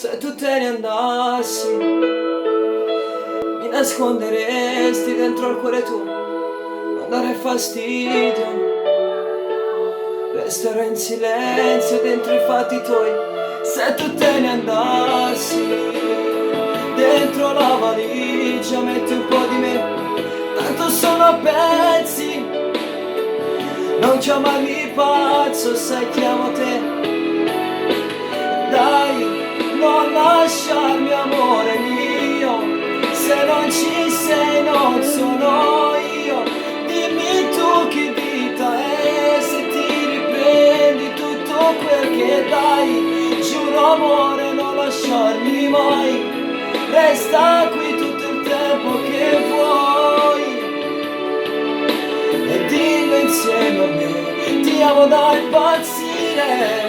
Se tu te ne andassi, mi nasconderesti dentro il cuore tuo, non dare fastidio. Resterò in silenzio dentro i fatti tuoi. Se tu te ne andassi, dentro la valigia metti un po' di me, tanto sono a pezzi. Non chiamarmi pazzo, sai chiamo te. Dai, non lasciarmi amore mio, se non ci sei non sono io. Dimmi tu che vita è, se ti riprendi tutto quel che dai. Giuro amore non lasciarmi mai, resta qui tutto il tempo che vuoi. E dillo insieme a me, ti amo da impazzire.